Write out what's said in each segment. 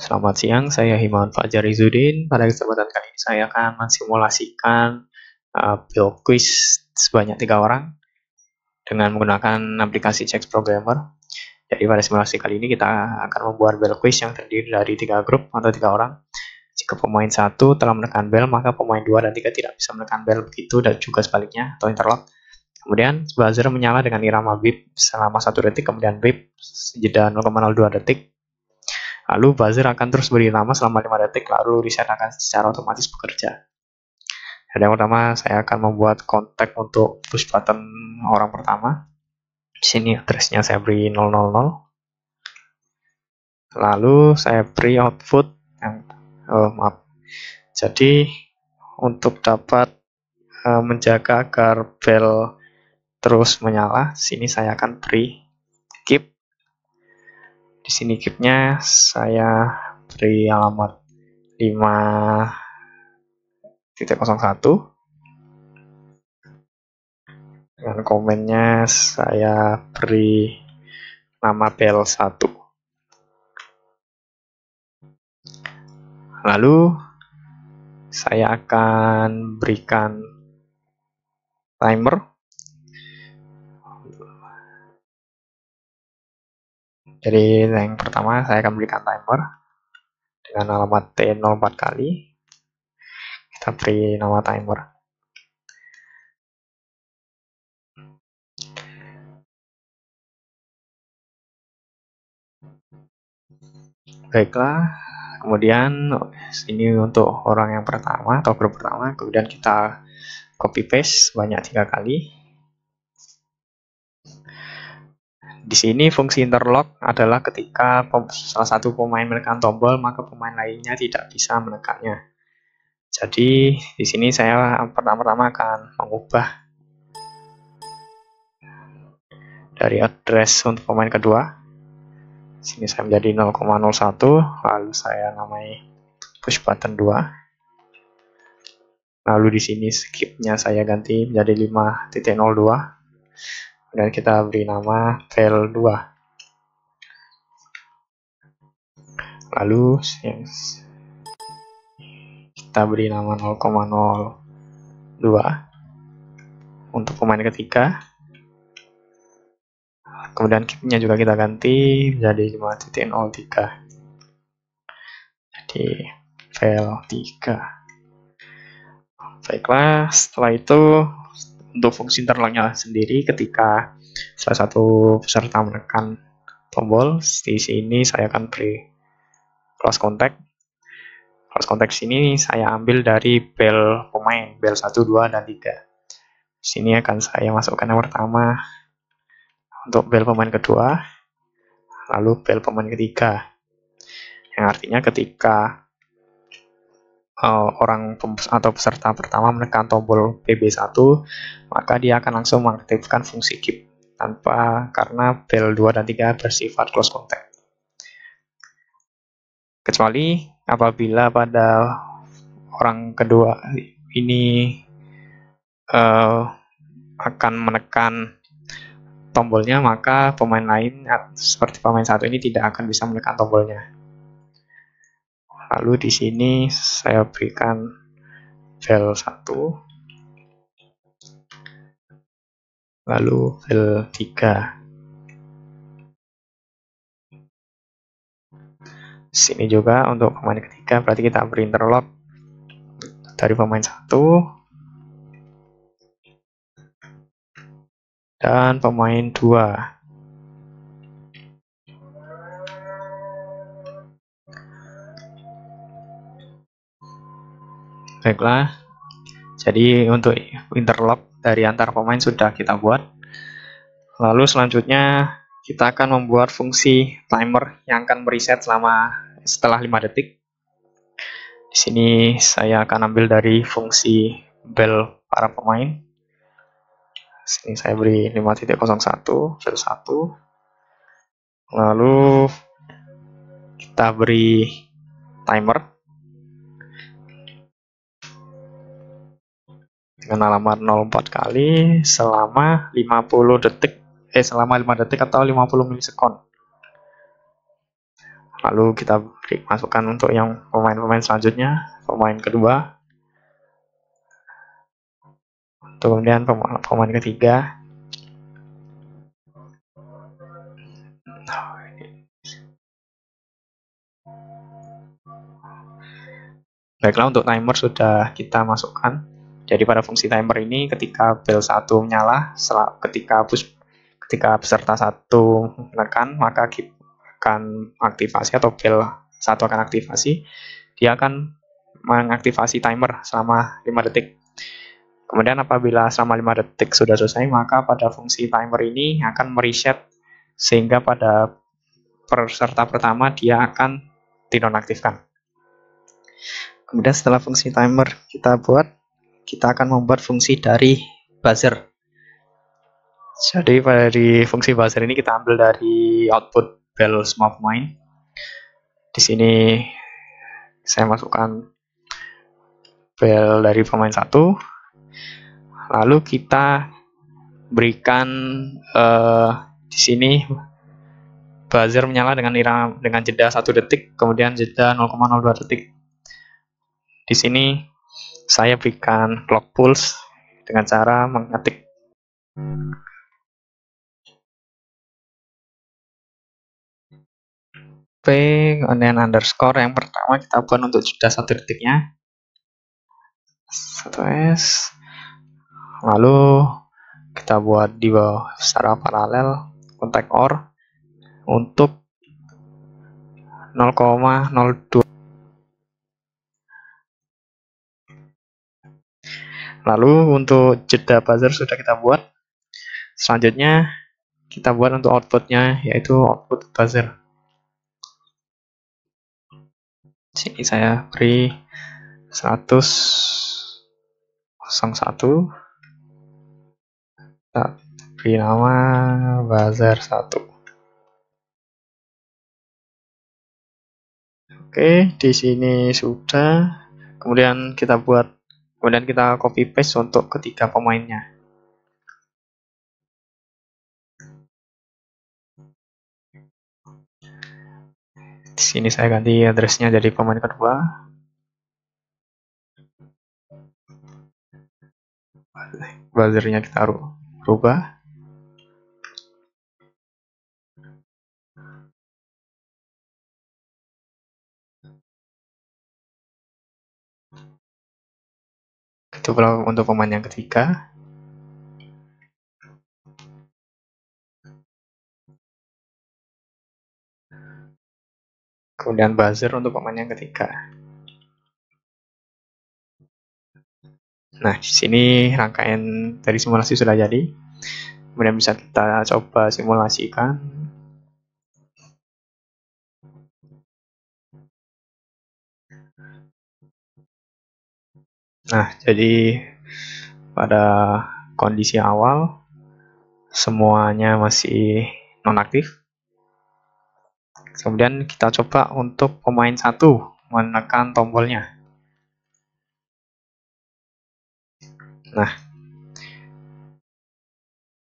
Selamat siang, saya Himawan Fajar Izzuddin. Pada kesempatan kali ini saya akan mensimulasikan build quiz sebanyak 3 orang dengan menggunakan aplikasi Chex Programmer. Jadi pada simulasi kali ini kita akan membuat build quiz yang terdiri dari 3 grup atau 3 orang. Jika pemain 1 telah menekan bel, maka pemain 2 dan 3 tidak bisa menekan bel, begitu dan juga sebaliknya atau interlock. Kemudian buzzer menyala dengan irama beep selama 1 detik, kemudian beep jeda 0,02 detik. Lalu buzzer akan terus berirama selama 5 detik, lalu reset akan secara otomatis bekerja. Dan yang pertama, saya akan membuat kontak untuk push button orang pertama. Di sini address-nya saya beri 000. Lalu saya beri output yang Jadi untuk dapat menjaga agar bel terus menyala, sini saya akan beri keep. Di sini keep-nya saya beri alamat 5.01. Dengan komennya saya beri nama bel 1. Lalu saya akan berikan timer. Jadi yang pertama saya akan berikan timer dengan alamat T04 kali. Kita beri nama timer. Baiklah, kemudian ini untuk orang yang pertama atau grup pertama, kemudian kita copy paste sebanyak 3 kali. Di sini fungsi interlock adalah ketika salah satu pemain menekan tombol, maka pemain lainnya tidak bisa menekannya. Jadi di sini saya pertama-tama akan mengubah dari address untuk pemain kedua. Di sini saya menjadi 0,01, lalu saya namai push button 2. Lalu di sini skip-nya saya ganti menjadi 5.02. Dan kita beri nama bel 2. Lalu kita beri nama 0,02 untuk pemain ketiga. Kemudian keep-nya juga kita ganti menjadi 5.03. Jadi bel 3. Baiklah, setelah itu untuk fungsi interlock-nya sendiri, ketika salah satu peserta menekan tombol, di sini saya akan beri close contact. Close contact sini saya ambil dari bel pemain, bel 1, 2, dan 3. Di sini akan saya masukkan yang pertama untuk bel pemain kedua, lalu bel pemain ketiga. Yang artinya ketika orang atau peserta pertama menekan tombol PB1, maka dia akan langsung mengaktifkan fungsi keep karena bel 2 dan 3 bersifat close contact. Kecuali apabila pada orang kedua ini akan menekan tombolnya, maka pemain lain seperti pemain 1 ini tidak akan bisa menekan tombolnya. Lalu di sini saya berikan bel 1, lalu bel 3. Di sini juga untuk pemain ketiga, berarti kita beri interlock dari pemain 1 dan pemain 2. Baiklah, jadi untuk interlock dari antar pemain sudah kita buat. Lalu selanjutnya kita akan membuat fungsi timer yang akan mereset setelah 5 detik. Di sini saya akan ambil dari fungsi bel para pemain. Di sini saya beri 5.01, bel 1. Lalu kita beri timer dengan alamat 04 kali selama 50 detik selama 5 detik atau 50 milisekund. Lalu kita beri masukan untuk yang pemain-pemain selanjutnya, pemain kedua, kemudian pemain ketiga. Baiklah, untuk timer sudah kita masukkan. Jadi pada fungsi timer ini ketika bel 1 menyala, ketika peserta 1 menekan, maka akan aktivasi atau bel 1 akan aktivasi. Dia akan mengaktifasi timer selama 5 detik. Kemudian apabila selama 5 detik sudah selesai, maka pada fungsi timer ini akan mereset sehingga pada peserta pertama dia akan dinonaktifkan. Kemudian setelah fungsi timer kita buat, kita akan membuat fungsi dari buzzer. Jadi dari fungsi buzzer ini kita ambil dari output bel semua pemain. Di sini saya masukkan bel dari pemain 1. Lalu kita berikan di sini buzzer menyala dengan jeda 1 detik, kemudian jeda 0,02 detik. Di sini saya berikan clock pulse dengan cara mengetik P, kemudian underscore yang pertama kita buat untuk jeda 1 detiknya, 1S, lalu kita buat di bawah secara paralel kontak OR untuk 0,02. Lalu untuk jeda buzzer sudah kita buat. Selanjutnya kita buat untuk outputnya, yaitu output buzzer. Sini saya beri 100.01, kita beri nama buzzer 1. Oke, di sini sudah. Kemudian kita copy paste untuk ketiga pemainnya. Di sini saya ganti address-nya jadi pemain kedua. Buzzer-nya kita rubah. Itu pula untuk pemain yang ketiga. Kemudian buzzer untuk pemain yang ketiga. Nah, di sini rangkaian dari simulasi sudah jadi. Kemudian bisa kita coba simulasikan. Nah, jadi pada kondisi awal semuanya masih nonaktif. Kemudian kita coba untuk pemain 1 menekan tombolnya. Nah,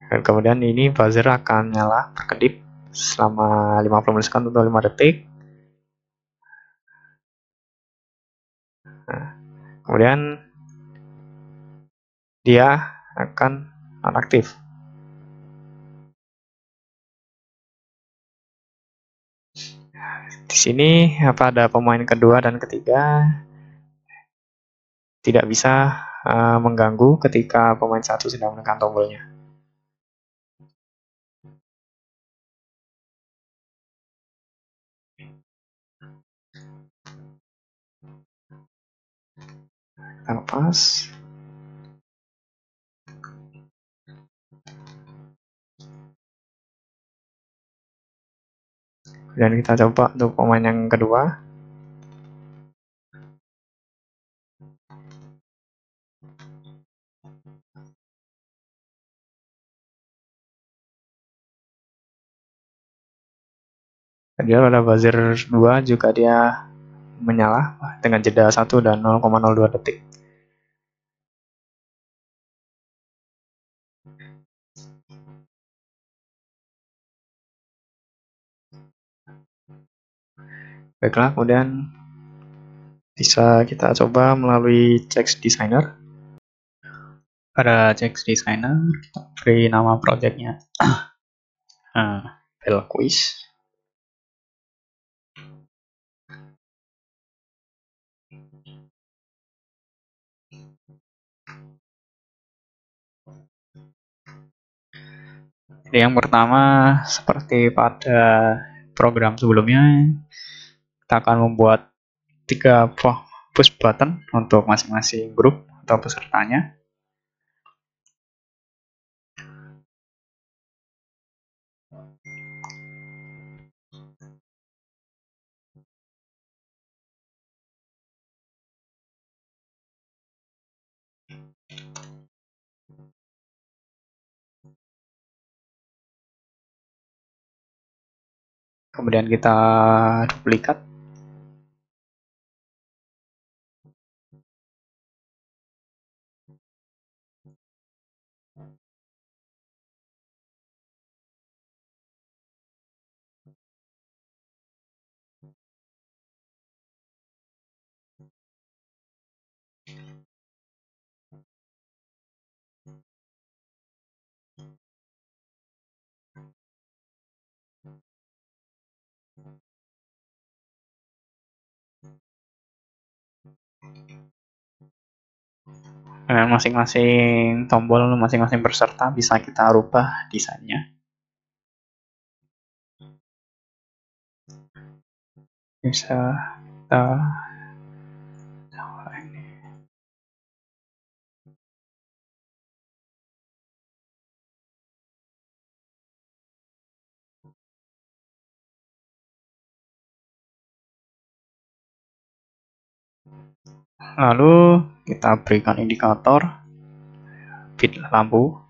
dan kemudian ini buzzer akan nyala berkedip selama 50 milisekund untuk 5 detik. Nah, kemudian dia akan nonaktif. Di sini pada pemain kedua dan ketiga tidak bisa mengganggu ketika pemain 1 sedang menekan tombolnya. Kita lepas. Dan kita coba untuk pemain yang kedua. Dia pada buzzer 2 juga dia menyala dengan jeda 1 dan 0,02 detik. Baiklah, kemudian bisa kita coba melalui Text Designer. Pada Text Designer, kita beri nama projectnya Belquiz. Jadi yang pertama, seperti pada program sebelumnya, kita akan membuat 3 push button untuk masing-masing grup atau pesertanya. Kemudian kita duplikat. Dengan masing-masing tombol, masing-masing peserta bisa kita rubah desainnya. Bisa kita lalu kita berikan indikator bit lampu.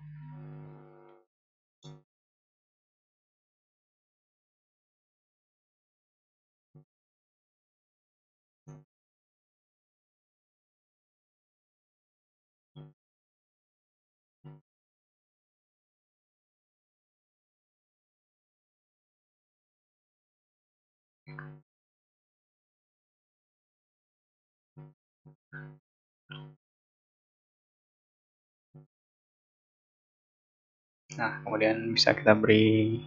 Nah, kemudian bisa kita beri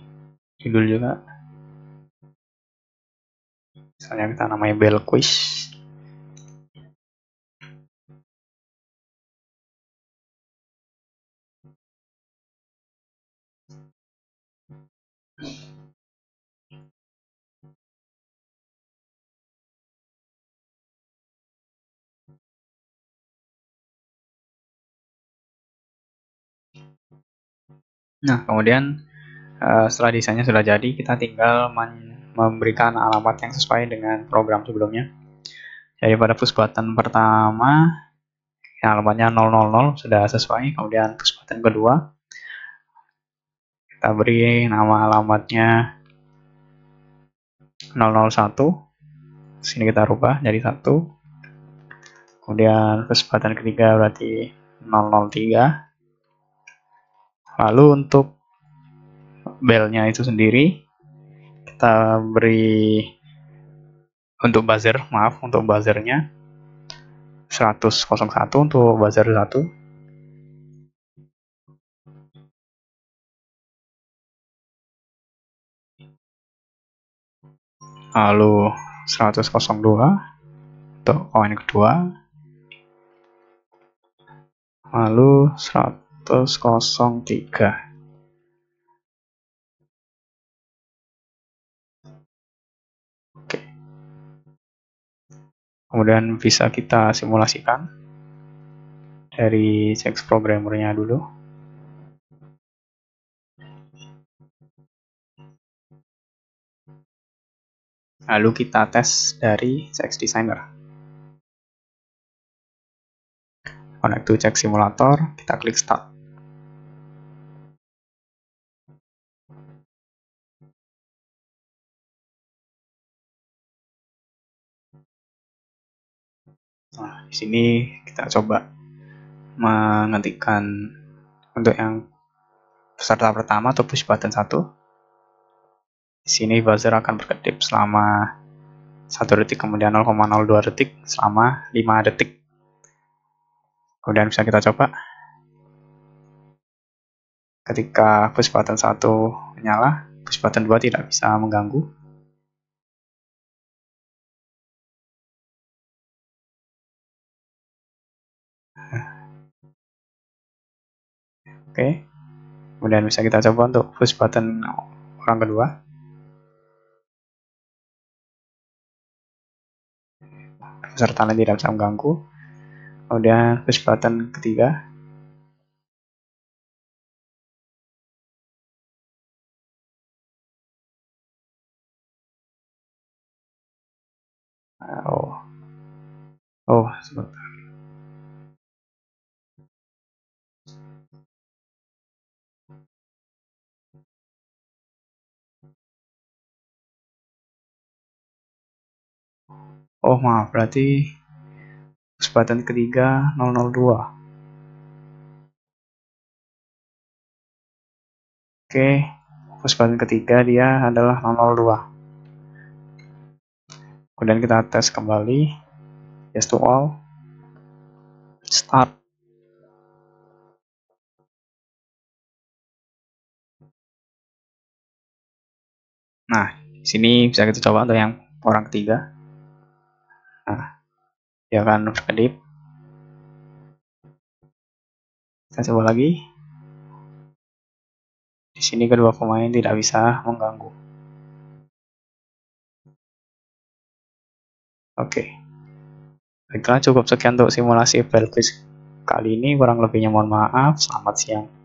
judul juga. Misalnya kita namanya Belquiz. Nah, kemudian setelah desainnya sudah jadi, kita tinggal memberikan alamat yang sesuai dengan program sebelumnya. Jadi pada push button pertama, yang alamatnya 000 sudah sesuai. Kemudian push button kedua, kita beri nama alamatnya 001. Sini kita rubah jadi 1. Kemudian push button ketiga berarti 003. Lalu untuk belnya itu sendiri, kita beri untuk buzzernya 101 untuk buzzer 1. Lalu 102 untuk koin kedua. Lalu 103. Oke. Kemudian bisa kita simulasikan dari text programmernya dulu. Lalu kita tes dari text designer. Connect to text simulator, kita klik start. Nah, di sini kita coba mengetikkan untuk yang peserta pertama atau push button 1. Di sini buzzer akan berkedip selama 1 detik, kemudian 0,02 detik selama 5 detik. Kemudian bisa kita coba. Ketika push button 1 menyala, push button 2 tidak bisa mengganggu. Oke. Kemudian bisa kita coba untuk push button orang kedua. Peserta lain tidak bisa mengganggu. Kemudian push button ketiga. Sebentar. Maaf, berarti push button ketiga 002. Oke, push button ketiga dia adalah 002. Kemudian kita tes kembali. Yes to all. Start. Nah, sini bisa kita coba untuk yang orang ketiga. Nah, dia akan berkedip. Kita coba lagi. Di sini kedua pemain tidak bisa mengganggu. Oke. Baiklah, cukup sekian untuk simulasi Belquiz kali ini. Kurang lebihnya mohon maaf. Selamat siang.